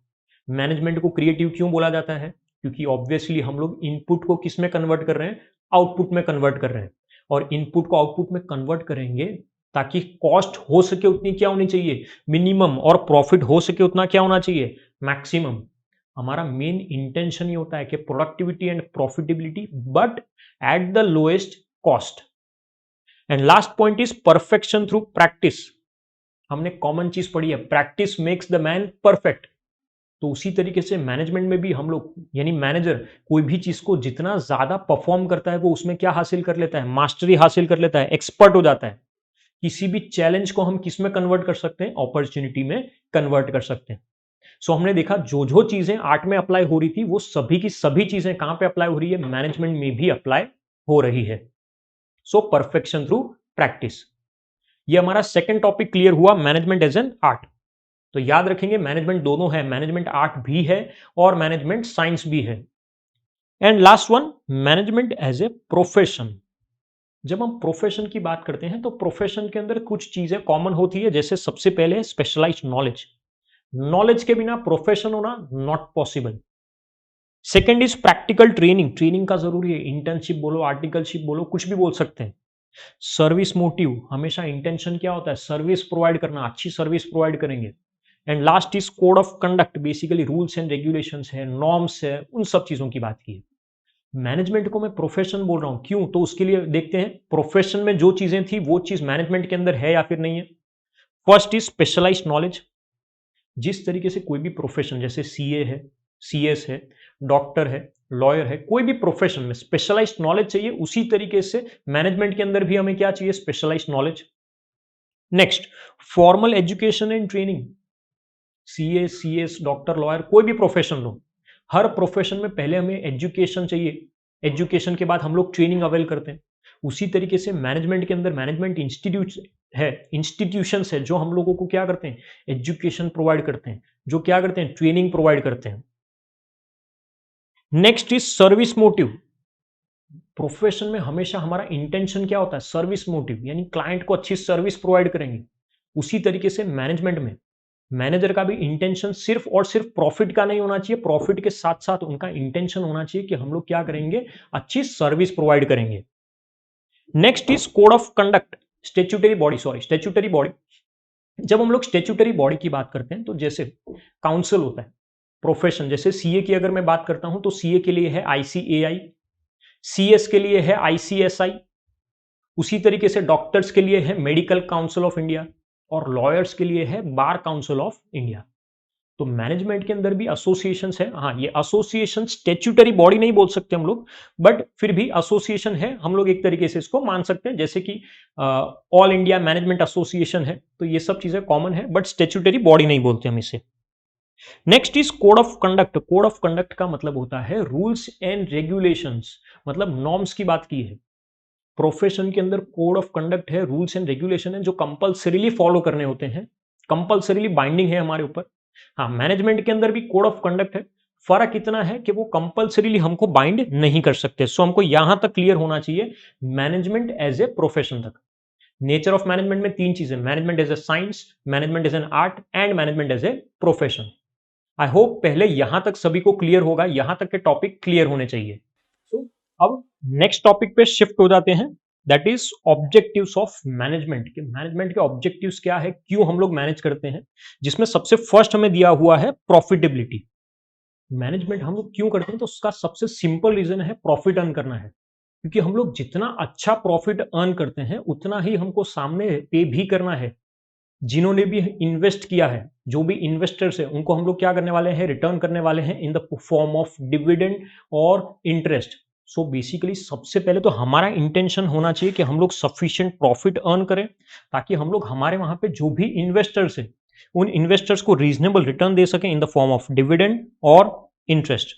मैनेजमेंट को क्रिएटिव क्यों बोला जाता है? क्योंकि ऑब्वियसली हम लोग इनपुट को किस में कन्वर्ट कर रहे हैं, आउटपुट में कन्वर्ट कर रहे हैं। और इनपुट को आउटपुट में कन्वर्ट करेंगे ताकि कॉस्ट हो सके उतनी क्या होनी चाहिए, मिनिमम, और प्रॉफिट हो सके उतना क्या होना चाहिए, मैक्सिमम। हमारा मेन इंटेंशन ये होता है कि productivity and profitability, but at the lowest cost. And last point is perfection through practice. हमने कॉमन चीज पढ़ी है, practice makes the man perfect. तो उसी तरीके से मैनेजमेंट में भी हम लोग, यानी मैनेजर कोई भी चीज को जितना ज्यादा परफॉर्म करता है वो उसमें क्या हासिल कर लेता है, मास्टरी हासिल कर लेता है, एक्सपर्ट हो जाता है। किसी भी चैलेंज को हम किस में कन्वर्ट कर सकते हैं, अपॉर्चुनिटी में कन्वर्ट कर सकते हैं। सो हमने देखा जो जो चीजें आर्ट में अप्लाई हो रही थी वो सभी की सभी चीजें कहां पे अप्लाई हो रही है, मैनेजमेंट में भी अप्लाई हो रही है। सो परफेक्शन थ्रू प्रैक्टिस, ये हमारा सेकंड टॉपिक क्लियर हुआ, मैनेजमेंट एज एन आर्ट। तो याद रखेंगे मैनेजमेंट दोनों है, मैनेजमेंट आर्ट भी है और मैनेजमेंट साइंस भी है। And last one, management as a profession. जब हम प्रोफेशन की बात करते हैं तो प्रोफेशन के अंदर कुछ चीजें कॉमन होती है, जैसे सबसे पहले स्पेशलाइज्ड नॉलेज। नॉलेज के बिना प्रोफेशन होना not possible. Second is practical training, training का जरूरी है, इंटर्नशिप बोलो, आर्टिकलशिप बोलो, कुछ भी बोल सकते हैं। सर्विस मोटिव, हमेशा इंटेंशन क्या होता है, सर्विस प्रोवाइड करना, अच्छी सर्विस प्रोवाइड करेंगे। And last is code of conduct, basically rules and regulations है, नॉर्म्स है, उन सब चीजों की बात की है। मैनेजमेंट को मैं प्रोफेशन बोल रहा हूं, क्यों? तो उसके लिए देखते हैं प्रोफेशन में जो चीजें थी वो चीज मैनेजमेंट के अंदर है या फिर नहीं है। First is specialised knowledge. जिस तरीके से कोई भी प्रोफेशन, जैसे सीए है, सीएस है, डॉक्टर है, लॉयर है, कोई भी प्रोफेशन में स्पेशलाइज्ड नॉलेज चाहिए, उसी तरीके से मैनेजमेंट के अंदर भी हमें क्या चाहिए, specialised knowledge. Next, formal education and training. CA, CS, doctor, lawyer, कोई भी प्रोफेशन लो, हर प्रोफेशन में पहले हमें एजुकेशन चाहिए, एजुकेशन के बाद हम लोग ट्रेनिंग अवेल करते हैं। उसी तरीके से मैनेजमेंट के अंदर मैनेजमेंट इंस्टीट्यूट है, इंस्टीट्यूशंस है, जो हम लोगों को क्या करते हैं, एजुकेशन प्रोवाइड करते हैं, जो क्या करते हैं, ट्रेनिंग प्रोवाइड करते हैं। Next is service motive. Profession में हमेशा हमारा इंटेंशन क्या होता है, सर्विस मोटिव, यानी क्लाइंट को अच्छी सर्विस प्रोवाइड करेंगे। उसी तरीके से मैनेजमेंट में मैनेजर का भी इंटेंशन सिर्फ और सिर्फ प्रॉफिट का नहीं होना चाहिए, प्रॉफिट के साथ साथ उनका इंटेंशन होना चाहिए कि हम लोग क्या करेंगे, अच्छी सर्विस प्रोवाइड करेंगे। Next is code of conduct, statutory body, sorry statutory body. जब हम लोग स्टेच्यूटरी बॉडी की बात करते हैं तो जैसे काउंसिल होता है, प्रोफेशन, जैसे सीए की अगर मैं बात करता हूं तो सीए के लिए है आईसीएआई, सीएस के लिए है आईसीएसआई, उसी तरीके से डॉक्टर्स के लिए है मेडिकल काउंसिल ऑफ इंडिया, और लॉयर्स के लिए है बार काउंसिल ऑफ इंडिया। तो मैनेजमेंट के अंदर भी एसोसिएशंस है। हाँ, ये एसोसिएशन स्टेच्यूटरी बॉडी नहीं बोल सकते हम लोग, बट फिर भी एसोसिएशन है, हम लोग एक तरीके से इसको मान सकते हैं, जैसे कि ऑल इंडिया मैनेजमेंट एसोसिएशन है। तो ये सब चीजें कॉमन है, बट स्टेच्यूटरी बॉडी नहीं बोलते हम इसे। Next is code of conduct. Code of conduct का मतलब होता है रूल्स एंड रेगुलेशंस, मतलब नॉर्म्स की बात की है। प्रोफेशन के अंदर कोड ऑफ कंडक्ट है, रूल्स एंड रेगुलेशन है, जो कंपल्सरीली फॉलो करने होते हैं, कंपल्सरीली बाइंडिंग है हमारे ऊपर। हाँ, मैनेजमेंट के अंदर भी कोड ऑफ कंडक्ट है, फर्क इतना है कि वो कंपल्सरीली हमको बाइंड नहीं कर सकते। सो हमको यहां तक क्लियर होना चाहिए मैनेजमेंट एज ए प्रोफेशन तक। नेचर ऑफ मैनेजमेंट में तीन चीजें, management as a science, management as an art and management as a profession. I hope पहले यहां तक सभी को क्लियर होगा, यहां तक के टॉपिक क्लियर होने चाहिए। तो अब नेक्स्ट टॉपिक पे शिफ्ट हो जाते हैं, that is objectives of management. के मैनेजमेंट के ऑब्जेक्टिव्स क्या है, क्यों हम लोग मैनेज करते हैं, जिसमें सबसे फर्स्ट हमें दिया हुआ है प्रॉफिटेबिलिटी। मैनेजमेंट हम लोग क्यों करते हैं, तो उसका सबसे सिंपल रीजन है प्रॉफिट अर्न करना है। क्योंकि हम लोग जितना अच्छा प्रॉफिट अर्न करते हैं उतना ही हमको सामने पे भी करना है। जिन्होंने भी इन्वेस्ट किया है, जो भी इन्वेस्टर्स है, उनको हम लोग क्या करने वाले हैं, रिटर्न करने वाले हैं in the form of dividend और इंटरेस्ट। सो बेसिकली सबसे पहले तो हमारा इंटेंशन होना चाहिए कि हम लोग सफिशिएंट प्रॉफिट अर्न करें, ताकि हम लोग हमारे वहां पे जो भी इन्वेस्टर्स है उन इन्वेस्टर्स को रीजनेबल रिटर्न दे सकें in the form of dividend और इंटरेस्ट।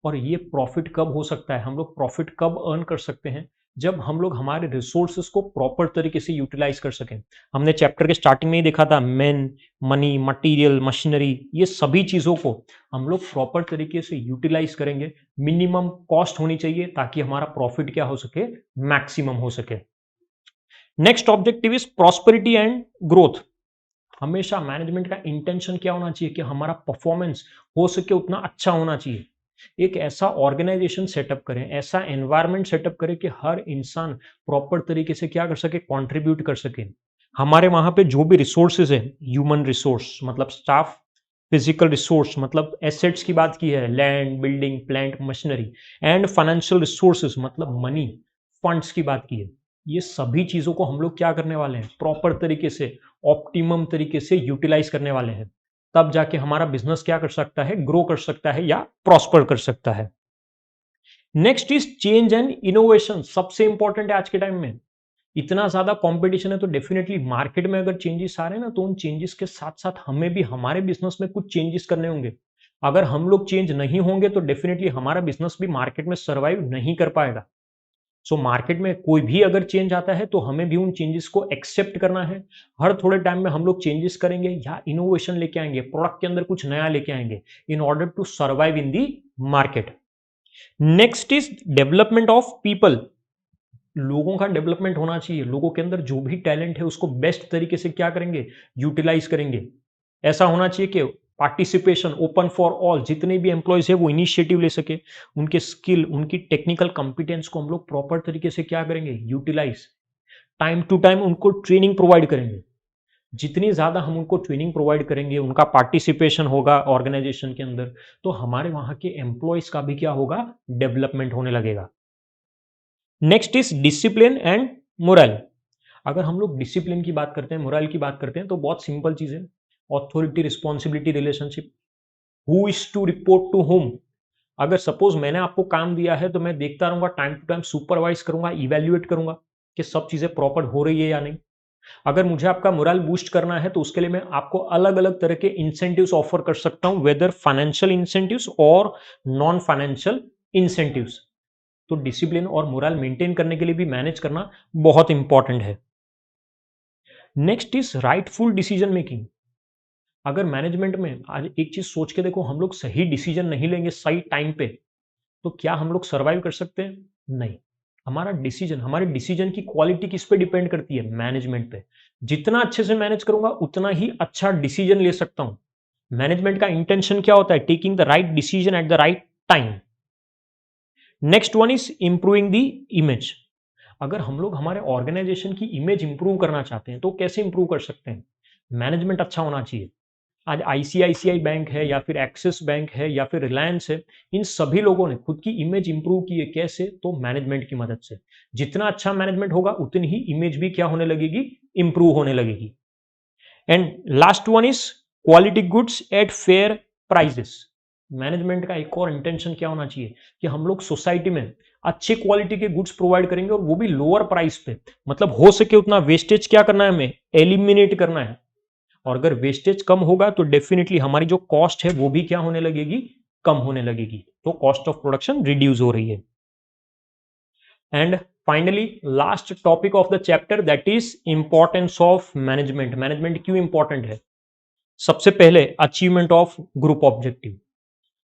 और ये प्रॉफिट कब हो सकता है, हम लोग प्रॉफिट कब अर्न कर सकते हैं, जब हम लोग हमारे रिसोर्सेस को प्रॉपर तरीके से यूटिलाइज कर सकें। हमने चैप्टर के स्टार्टिंग में ही देखा था, मैन, मनी, मटेरियल, मशीनरी, ये सभी चीजों को हम लोग प्रॉपर तरीके से यूटिलाइज करेंगे। मिनिमम कॉस्ट होनी चाहिए ताकि हमारा प्रॉफिट क्या हो सके, मैक्सिमम हो सके। Next objective is prosperity and growth. हमेशा मैनेजमेंट का इंटेंशन क्या होना चाहिए कि हमारा परफॉर्मेंस हो सके उतना अच्छा होना चाहिए। एक ऐसा ऑर्गेनाइजेशन सेटअप करें, ऐसा एनवायरनमेंट सेटअप करें कि हर इंसान प्रॉपर तरीके से क्या कर सके, कंट्रीब्यूट कर सके। हमारे वहां पे जो भी रिसोर्सेज है, ह्यूमन रिसोर्स मतलब स्टाफ, फिजिकल रिसोर्स मतलब एसेट्स की बात की है, land, building, plant, machinery, and financial resources मतलब मनी, फंड्स की बात की है। ये सभी चीजों को हम लोग क्या करने वाले हैं, प्रॉपर तरीके से, ऑप्टिमम तरीके से यूटिलाइज करने वाले हैं। तब जाके हमारा बिजनेस क्या कर सकता है, ग्रो कर सकता है या प्रॉस्पर कर सकता है। Next is change and innovation. सबसे इंपॉर्टेंट है आज के टाइम में, इतना ज्यादा कंपटीशन है, तो डेफिनेटली मार्केट में अगर चेंजेस आ रहे हैं ना, तो उन चेंजेस के साथ साथ हमें भी हमारे बिजनेस में कुछ चेंजेस करने होंगे। अगर हम लोग चेंज नहीं होंगे तो डेफिनेटली हमारा बिजनेस भी मार्केट में सर्वाइव नहीं कर पाएगा। सो मार्केट में कोई भी अगर चेंज आता है तो हमें भी उन चेंजेस को एक्सेप्ट करना है। हर थोड़े टाइम में हम लोग चेंजेस करेंगे या इनोवेशन लेके आएंगे, प्रोडक्ट के अंदर कुछ नया लेके आएंगे in order to survive in the market. Next is development of people. लोगों का डेवलपमेंट होना चाहिए, लोगों के अंदर जो भी टैलेंट है उसको बेस्ट तरीके से क्या करेंगे, यूटिलाइज करेंगे। ऐसा होना चाहिए कि पार्टिसिपेशन ओपन फॉर ऑल, जितने भी एम्प्लॉयज है वो इनिशिएटिव ले सके, उनके स्किल, उनकी टेक्निकल कॉम्पिटेंस को हम लोग प्रॉपर तरीके से क्या करेंगे, यूटिलाइज। टाइम टू टाइम उनको ट्रेनिंग प्रोवाइड करेंगे। जितनी ज़्यादा हम उनको ट्रेनिंग प्रोवाइड करेंगे, उनका पार्टिसिपेशन होगा ऑर्गेनाइजेशन के अंदर, तो हमारे वहाँ के एम्प्लॉयज़ का भी क्या होगा, डेवलपमेंट होने लगेगा। Next is discipline and moral. अगर हम लोग डिसिप्लिन की बात करते हैं, मोरल की बात करते हैं, तो बहुत सिंपल चीज़ है। Authority responsibility relationship, who is to report to whom. अगर सपोज मैंने आपको काम दिया है तो मैं देखता रहूंगा, टाइम टू टाइम सुपरवाइज करूंगा, इवेल्युएट करूंगा कि सब चीजें प्रॉपर हो रही है या नहीं। अगर मुझे आपका मोरल बूस्ट करना है तो उसके लिए मैं आपको अलग अलग तरह के इंसेंटिव्स ऑफर कर सकता हूं, वेदर फाइनेंशियल इंसेंटिव्स और नॉन फाइनेंशियल इंसेंटिव्स। तो डिसिप्लिन और मोरल मेंटेन करने के लिए भी मैनेज करना बहुत इंपॉर्टेंट है। Next is rightful decision making. अगर मैनेजमेंट में आज एक चीज सोच के देखो, हम लोग सही डिसीजन नहीं लेंगे सही टाइम पे, तो क्या हम लोग सर्वाइव कर सकते हैं? नहीं। हमारे डिसीजन की क्वालिटी किस पे डिपेंड करती है? मैनेजमेंट पे। जितना अच्छे से मैनेज करूंगा उतना ही अच्छा डिसीजन ले सकता हूं। मैनेजमेंट का इंटेंशन क्या होता है? Taking the right decision at the right time. Next one is improving the image. अगर हम लोग हमारे ऑर्गेनाइजेशन की इमेज इंप्रूव करना चाहते हैं तो कैसे इंप्रूव कर सकते हैं? मैनेजमेंट अच्छा होना चाहिए। आज आईसीआईसीआई बैंक है या फिर एक्सिस बैंक है या फिर रिलायंस है, इन सभी लोगों ने खुद की इमेज इंप्रूव की है। कैसे? तो मैनेजमेंट की मदद से। जितना अच्छा मैनेजमेंट होगा उतनी ही इमेज भी क्या होने लगेगी? इंप्रूव होने लगेगी। And last one is quality goods at fair prices. Management का एक और इंटेंशन क्या होना चाहिए कि हम लोग सोसाइटी में अच्छे क्वालिटी के गुड्स प्रोवाइड करेंगे और वो भी लोअर प्राइस पे। मतलब हो सके उतना वेस्टेज क्या करना है, हमें एलिमिनेट करना है। और अगर वेस्टेज कम होगा तो डेफिनेटली हमारी जो कॉस्ट है वो भी क्या होने लगेगी? कम होने लगेगी। तो कॉस्ट ऑफ प्रोडक्शन रिड्यूस हो रही है। And finally last topic of the chapter, that is importance of management. Management क्यों इंपॉर्टेंट है? सबसे पहले अचीवमेंट ऑफ ग्रुप ऑब्जेक्टिव।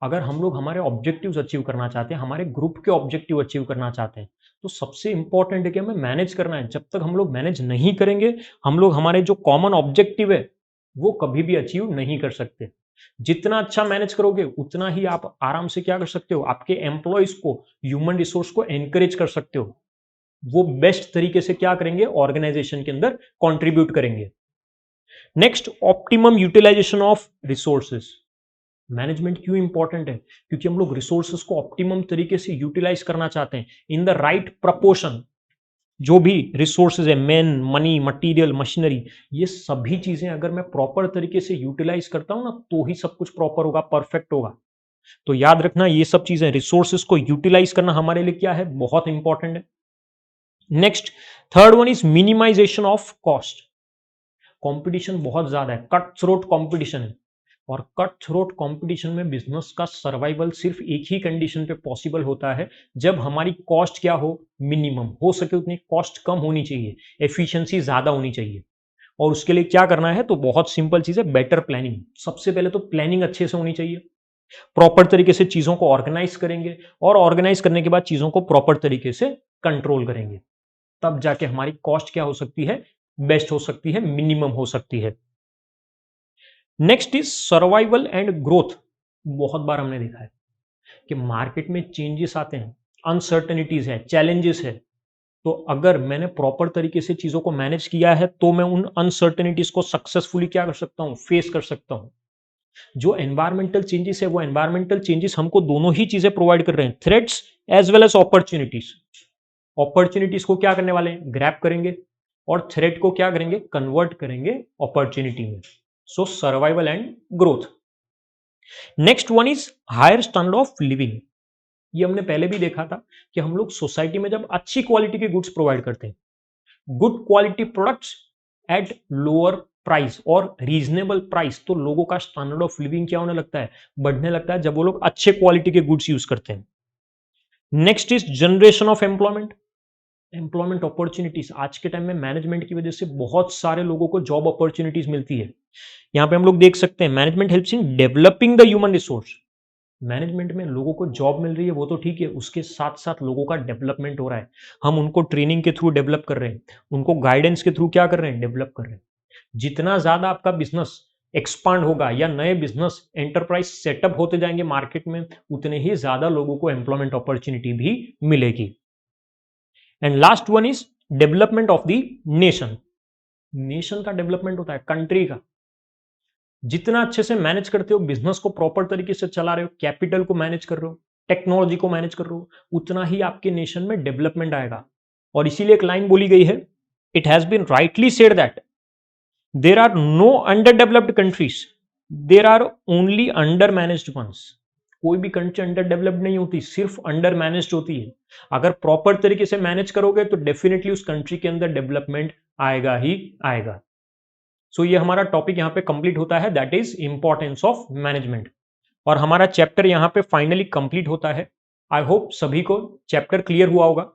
अगर हम लोग हमारे ऑब्जेक्टिव्स अचीव करना चाहते हैं, हमारे ग्रुप के ऑब्जेक्टिव अचीव करना चाहते हैं, तो सबसे इंपॉर्टेंट है कि हमें मैनेज करना है। जब तक हम लोग मैनेज नहीं करेंगे, हम लोग हमारे जो कॉमन ऑब्जेक्टिव है वो कभी भी अचीव नहीं कर सकते। जितना अच्छा मैनेज करोगे उतना ही आप आराम से क्या कर सकते हो, आपके एम्प्लॉयज को, ह्यूमन रिसोर्स को एनकरेज कर सकते हो। वो बेस्ट तरीके से क्या करेंगे? ऑर्गेनाइजेशन के अंदर कंट्रीब्यूट करेंगे। Next, optimum utilisation of resources. Management क्यों इंपॉर्टेंट है? क्योंकि हम लोग रिसोर्सेस को ऑप्टिमम तरीके से यूटिलाइज करना चाहते हैं इन द राइट प्रपोर्शन। जो भी रिसोर्सेज है, मैन, मनी, मटेरियल, मशीनरी, ये सभी चीजें अगर मैं प्रॉपर तरीके से यूटिलाइज करता हूं ना, तो ही सब कुछ प्रॉपर होगा, परफेक्ट होगा। तो याद रखना, ये सब चीजें, रिसोर्सेज को यूटिलाइज करना हमारे लिए क्या है? बहुत इंपॉर्टेंट है। Next, third one is minimisation of cost. Competition बहुत ज्यादा है, कट थ्रोट कंपटीशन है। और कट थ्रोट कंपटीशन में बिजनेस का सर्वाइवल सिर्फ एक ही कंडीशन पे पॉसिबल होता है, जब हमारी कॉस्ट क्या हो? मिनिमम हो सके उतनी कॉस्ट कम होनी चाहिए, एफिशिएंसी ज्यादा होनी चाहिए। और उसके लिए क्या करना है? तो बहुत सिंपल चीज है, बेटर प्लानिंग। सबसे पहले तो प्लानिंग अच्छे से होनी चाहिए। प्रॉपर तरीके से चीजों को ऑर्गेनाइज करेंगे और ऑर्गेनाइज करने के बाद चीजों को प्रॉपर तरीके से कंट्रोल करेंगे, तब जाके हमारी कॉस्ट क्या हो सकती है? बेस्ट हो सकती है, मिनिमम हो सकती है। Next is survival and growth. बहुत बार हमने देखा है कि मार्केट में चेंजेस आते हैं, अनसर्टेनिटीज है, चैलेंजेस है। तो अगर मैंने प्रॉपर तरीके से चीजों को मैनेज किया है तो मैं उन अनसर्टेनिटीज को सक्सेसफुली क्या कर सकता हूं? फेस कर सकता हूं। जो एनवायरमेंटल चेंजेस है, वो एनवायरमेंटल चेंजेस हमको दोनों ही चीजें प्रोवाइड कर रहे हैं, threats as well as opportunities. Opportunities को क्या करने वाले हैं? ग्रैब करेंगे, और थ्रेट को क्या करेंगे? कन्वर्ट करेंगे अपॉर्चुनिटी में। So survival and growth. Next one is higher standard of living. ये हमने पहले भी देखा था कि हम लोग सोसाइटी में जब अच्छी क्वालिटी के गुड्स प्रोवाइड करते हैं, good quality products at lower price और रीजनेबल प्राइस, तो लोगों का स्टैंडर्ड ऑफ लिविंग क्या होने लगता है? बढ़ने लगता है, जब वो लोग अच्छे क्वालिटी के गुड्स यूज करते हैं। Next is generation of employment. Employment opportunities, आज के टाइम में मैनेजमेंट की वजह से बहुत सारे लोगों को जॉब अपॉर्चुनिटीज मिलती है। यहां पे हम लोग देख सकते हैं, management helps in developing the human resource. Management में लोगों को जॉब मिल रही है वो तो ठीक है, उसके साथ साथ लोगों का डेवलपमेंट हो रहा है। हम उनको ट्रेनिंग के थ्रू डेवलप कर रहे हैं, उनको गाइडेंस के थ्रू क्या कर रहे हैं? डेवलप कर रहे हैं। जितना ज्यादा आपका बिजनेस एक्सपांड होगा या नए बिजनेस एंटरप्राइज सेटअप होते जाएंगे मार्केट में, उतने ही ज्यादा लोगों को एम्प्लॉयमेंट अपॉर्चुनिटी भी मिलेगी। And last one is development of the nation. Nation का डेवलपमेंट होता है, कंट्री का। जितना अच्छे से मैनेज करते हो, बिजनेस को प्रॉपर तरीके से चला रहे हो, कैपिटल को मैनेज कर रहे हो, टेक्नोलॉजी को मैनेज कर रहे हो, उतना ही आपके नेशन में डेवलपमेंट आएगा। और इसीलिए एक लाइन बोली गई है, it has been rightly said that there are no underdeveloped countries, there are only undermanaged ones. कोई भी कंट्री अंडर डेवलप्ड नहीं होती, सिर्फ अंडर मैनेज्ड होती है। अगर प्रॉपर तरीके से मैनेज करोगे तो डेफिनेटली उस कंट्री के अंदर डेवलपमेंट आएगा ही आएगा। सो ये हमारा टॉपिक यहाँ पे कंप्लीट होता है, that is importance of management. और हमारा चैप्टर यहाँ पे फाइनली कंप्लीट होता है। आई होप सभी को चैप्टर क्लियर हुआ होगा।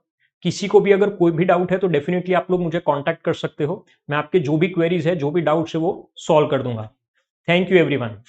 किसी को भी अगर कोई भी डाउट है तो डेफिनेटली आप लोग मुझे कांटेक्ट कर सकते हो। मैं आपके जो भी क्वेरीज है, जो भी डाउट्स है वो सॉल्व कर दूंगा। Thank you everyone.